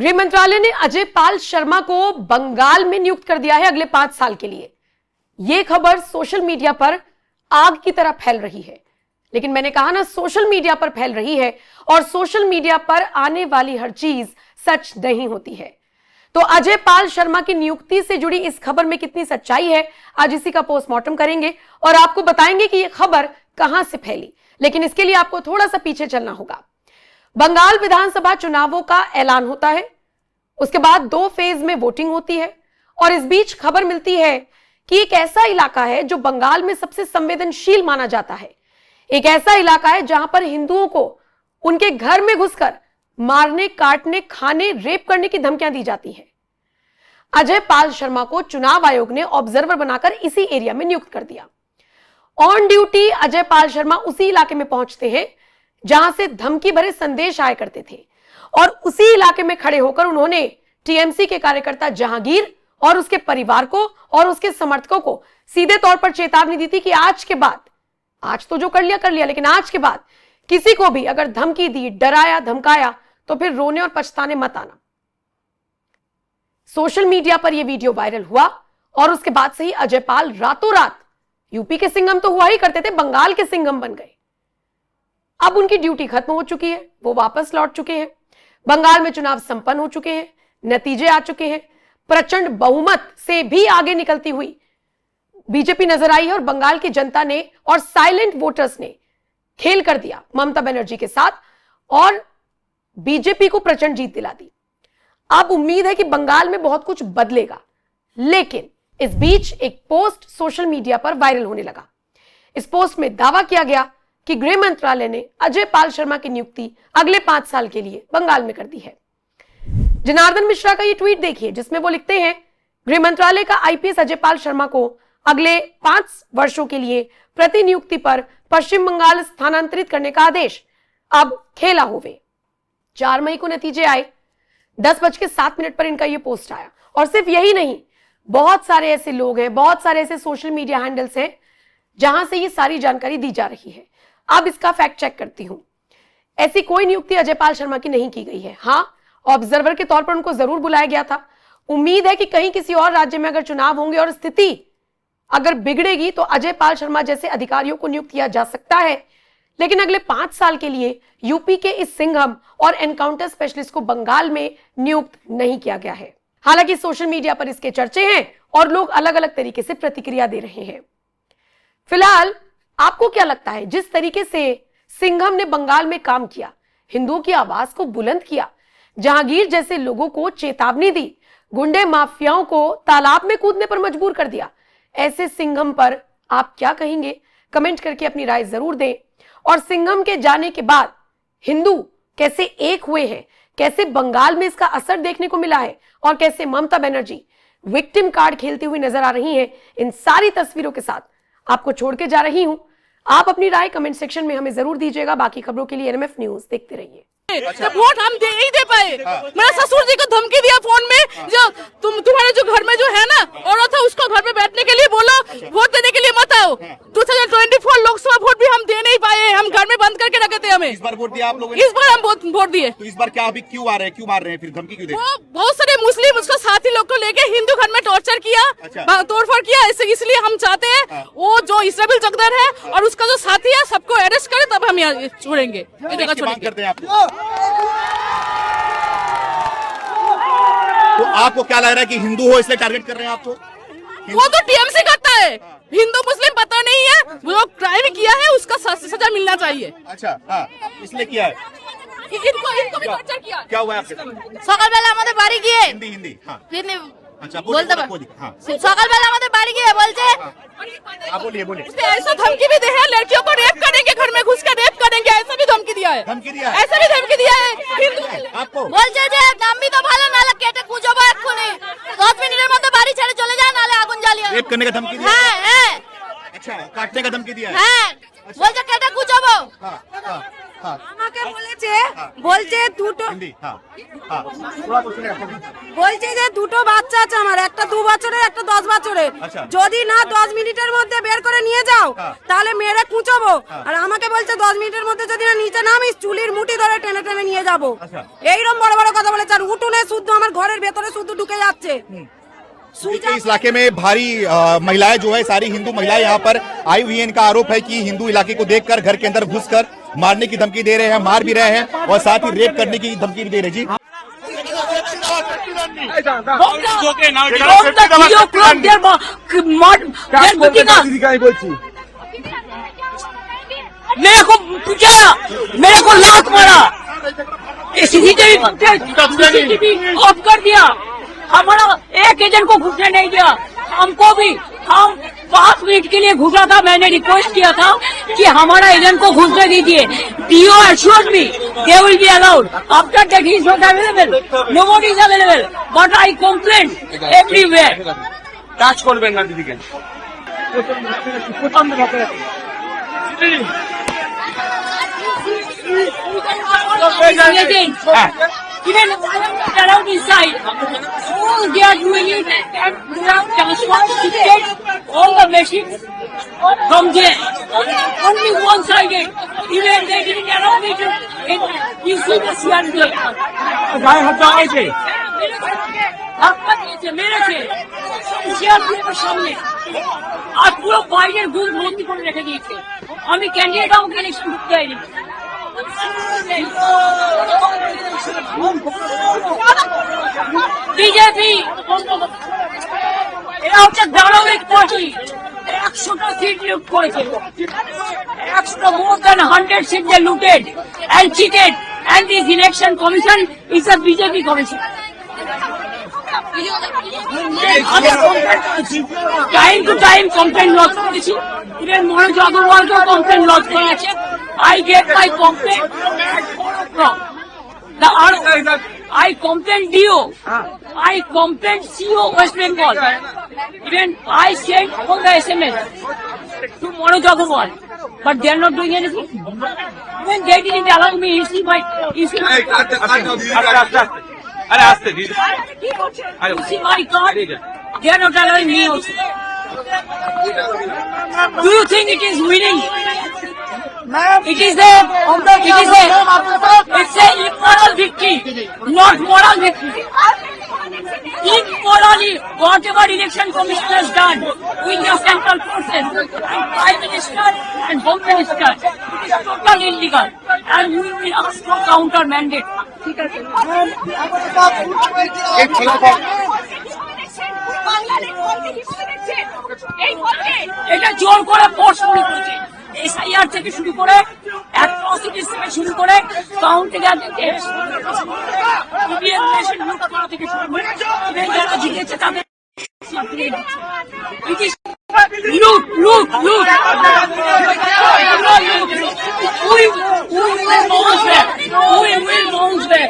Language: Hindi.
गृह मंत्रालय ने अजय पाल शर्मा को बंगाल में नियुक्त कर दिया है अगले 5 साल के लिए। यह खबर सोशल मीडिया पर आग की तरह फैल रही है, लेकिन मैंने कहा ना, सोशल मीडिया पर फैल रही है और सोशल मीडिया पर आने वाली हर चीज सच नहीं होती है। तो अजय पाल शर्मा की नियुक्ति से जुड़ी इस खबर में कितनी सच्चाई है, आज इसी का पोस्टमार्टम करेंगे और आपको बताएंगे कि यह खबर कहां से फैली। लेकिन इसके लिए आपको थोड़ा सा पीछे चलना होगा। बंगाल विधानसभा चुनावों का ऐलान होता है, उसके बाद 2 फेज में वोटिंग होती है और इस बीच खबर मिलती है कि एक ऐसा इलाका है जो बंगाल में सबसे संवेदनशील माना जाता है। एक ऐसा इलाका है जहां पर हिंदुओं को उनके घर में घुसकर मारने, काटने, खाने, रेप करने की धमकियां दी जाती हैं। अजय पाल शर्मा को चुनाव आयोग ने ऑब्जर्वर बनाकर इसी एरिया में नियुक्त कर दिया। ऑन ड्यूटी अजय पाल शर्मा उसी इलाके में पहुंचते हैं जहां से धमकी भरे संदेश आया करते थे और उसी इलाके में खड़े होकर उन्होंने टीएमसी के कार्यकर्ता जहांगीर और उसके परिवार को और उसके समर्थकों को सीधे तौर पर चेतावनी दी थी कि आज के बाद, आज तो जो कर लिया, लेकिन आज के बाद किसी को भी अगर धमकी दी, डराया, धमकाया तो फिर रोने और पछताने मत आना। सोशल मीडिया पर यह वीडियो वायरल हुआ और उसके बाद से ही अजय पाल रातों रात, यूपी के सिंघम तो हुआ ही करते थे, बंगाल के सिंघम बन गए। अब उनकी ड्यूटी खत्म हो चुकी है, वो वापस लौट चुके हैं। बंगाल में चुनाव संपन्न हो चुके हैं, नतीजे आ चुके हैं। प्रचंड बहुमत से भी आगे निकलती हुई बीजेपी नजर आई है और बंगाल की जनता ने और साइलेंट वोटर्स ने खेल कर दिया ममता बनर्जी के साथ और बीजेपी को प्रचंड जीत दिला दी। अब उम्मीद है कि बंगाल में बहुत कुछ बदलेगा, लेकिन इस बीच एक पोस्ट सोशल मीडिया पर वायरल होने लगा। इस पोस्ट में दावा किया गया कि गृह मंत्रालय ने अजय पाल शर्मा की नियुक्ति अगले 5 साल के लिए बंगाल में कर दी है। जनार्दन मिश्रा का ये ट्वीट देखिए, जिसमें वो लिखते हैं, गृह मंत्रालय का आईपीएस अजय पाल शर्मा को अगले 5 वर्षों के लिए प्रतिनियुक्ति पर पश्चिम बंगाल स्थानांतरित करने का आदेश। अब खेला होवे। 4 मई को नतीजे आए, 10:07 पर इनका यह पोस्ट आया। और सिर्फ यही नहीं, बहुत सारे ऐसे लोग हैं, बहुत सारे ऐसे सोशल मीडिया हैंडल्स हैं जहां से ये सारी जानकारी दी जा रही है। अब इसका फैक्ट चेक करती हूं। ऐसी कोई नियुक्ति अजय पाल शर्मा की नहीं की गई है। हां, ऑब्जर्वर के तौर पर उनको जरूर बुलाया गया था। उम्मीद है कि कहीं किसी और राज्य में अगर चुनाव होंगे और स्थिति अगर बिगड़ेगी तो अजय पाल शर्मा जैसे अधिकारियों को नियुक्त किया जा सकता है, लेकिन अगले 5 साल के लिए यूपी के इस सिंघम और एनकाउंटर स्पेशलिस्ट को बंगाल में नियुक्त नहीं किया गया है। हालांकि सोशल मीडिया पर इसके चर्चे हैं और लोग अलग अलग तरीके से प्रतिक्रिया दे रहे हैं। फिलहाल आपको क्या लगता है, जिस तरीके से सिंघम ने बंगाल में काम किया, हिंदुओं की आवाज को बुलंद किया, जहांगीर जैसे लोगों को चेतावनी दी, गुंडे माफियाओं को तालाब में कूदने पर मजबूर कर दिया, ऐसे सिंघम पर आप क्या कहेंगे? कमेंट करके अपनी राय जरूर दें। और सिंघम के जाने के बाद हिंदू कैसे एक हुए हैं, कैसे बंगाल में इसका असर देखने को मिला है और कैसे ममता बनर्जी विक्टिम कार्ड खेलती हुई नजर आ रही हैं, इन सारी तस्वीरों के साथ आपको छोड़ के जा रही हूं। आप अपनी राय कमेंट सेक्शन में हमें जरूर दीजिएगा। बाकी खबरों के लिए एनएमएफ न्यूज देखते रहिए। अच्छा। वोट हम दे ही दे पाए। मेरा ससुर जी को धमकी दिया फोन में, जो तुम्हारे जो घर में जो है ना औरत है उसको घर में बैठने के लिए बोलो, वोट देने के लिए मत आओ। 2024 लोकसभा वोट भी हम दे नहीं पाए, हम घर में बंद करके रखे थे। हमें इस बार वोट दिया आप लोगों ने? इस बार हम वोट दिए। तो इस बार क्या अभी क्यों आ रहे हैं, क्यों मार रहे हैं, फिर धमकी क्यों दे? बहुत सारे मुस्लिम उसको साथी लोग को लेके हिंदू घर में टॉर्चर किया, तोड़फोड़ किया। इसलिए हम चाहते हैं वो जो इसराइल जगदर है और उसका जो साथी है सबको अरेस्ट करे, तब हम यहाँ छोड़ेंगे। करते हैं आप। तो आपको क्या लग रहा है कि हिंदू हो इसलिए टारगेट कर रहे हैं आपको? वो तो टीएमसी करता है, हिंदू मुस्लिम पता नहीं है। वो क्राइम किया है उसका सजा मिलना चाहिए। अच्छा, हाँ, इसलिए किया है। इनको भी टॉर्चर किया। क्या हुआ आपके साथ? সকালবেলা আমাদের বাড়ি গিয়ে হিন্দি हाँ। হিন্দি अच्छा বলতে हाँ। সকালবেলা আমাদের বাড়ি গিয়ে বলছে आप बोलिए। उसने ऐसा धमकी भी दी है, लड़कियों को रेप करेंगे, घर में घुस कर रेप करेंगे, ऐसा भी धमकी दिया है। धमकी दिया है? ऐसा भी धमकी दिया है आपको? বলছে যে নামবি তো ভালো, নালে কেটে কুজবো এক্ষুনি, 10 মিনিটের মধ্যে বাড়ি ছেড়ে চলে যায়, নালে আগুন জ্বালিয়ে। रेप करने का धमकी दिया? হ্যাঁ হ্যাঁ अच्छा, काटने का धमकी दिया है? হ্যাঁ, বলছে কেটে কুজবো। हाँ, हाँ। हाँ আমাকে বলছে দুটো हिंदी हाँ हाँ थोड़ा कुछ नहीं आपको। বলছে যে দুটো বাচ্চা আছে আমার, একটা 2 বছরের একটা 10 বছরের, আচ্ছা। যদি না 10 মিনিটের মধ্যে বের করে নিয়ে যাও হ্যাঁ। তাহলে মেরে কুচবো। আর আমাকে বলছে 10 মিনিটের মধ্যে যদি না নিচে নামিস চুলির মুঠি ধরে টেনে টেনে নিয়ে যাবো। আচ্ছা। এইরকম বড় বড় কথা বলেছে। আর উঠোনে শুদ্ধ আমার ঘরের ভেতরে শুদ্ধ ঢুকে যাচ্ছে। देखिए, इस इलाके में भारी महिलाएं जो है सारी हिंदू महिलाएं यहाँ पर आई हुई हैं। इनका आरोप है कि हिंदू इलाके को देखकर घर के अंदर घुसकर मारने की धमकी दे रहे हैं, मार भी रहे हैं और साथ ही रेप करने की धमकी भी दे रहे हैं। जी मेरे को पिटाया, मेरे को लात मारा, सीसीटीवी ऑफ कर दिया, हमारा एक एजेंट को घुसने नहीं दिया। हमको भी हम 5 मिनट के लिए घुसा था। मैंने रिक्वेस्ट किया था कि हमारा एजेंट को घुसने दीजिए। DO assured me they will be allowed. After that he is not available. Nobody is available. But I complained everywhere. Touch করবেন না দিদিকে। Even I am not allowed inside. All they are doing is that they are transferring all the machines from there. Only one-sided. Even they didn't allow me to. You see the CRP. গায়ে হাত দেওয়া হয়েছে। ধাক্কা দিয়েছে, মেরেছে CRPএর সামনে। আর পুরো বাইরের গুণ ভর্তি করে রেখে দিয়েছে। আমি ক্যান্ডিডেট আমাকে ইলেকশন করতে যাইনি। বিজেপি এরা হচ্ছে দানবিক পার্টি। 100টা সিট লুট করেছে, 100 more than 100 seats they looted and cheated, and this election commission is a BJP commission. Time to time complain lodge করেছি, ইভেন মনোজ আগরওয়ালকেও কমপ্লেন লজ করা আছে। I get my complaint from I complained DO, I complained CO West Bengal, even I sent all the SMS to Manoj Agarwal, but they are not doing anything. Even they didn't allow me to see my আরে আসতে দিদি। you see my card, they are not allowing me also. Do you think it is winning? It is it's a immoral victory, not moral victory. Immorally, whatever election commission has done with the central forces and Prime Minister and Home Minister, it is totally illegal, and we will ask for counter mandate. এটা জোর করে ফোর্স শুরু করেছে, SIR থেকে শুরু করে অ্যাট্রসিটিস থেকে শুরু করে কাউন্টিং লুট করা থেকে শুরু করে যারা জিতেছে তাদের লুট লুট লুট We will bounce back.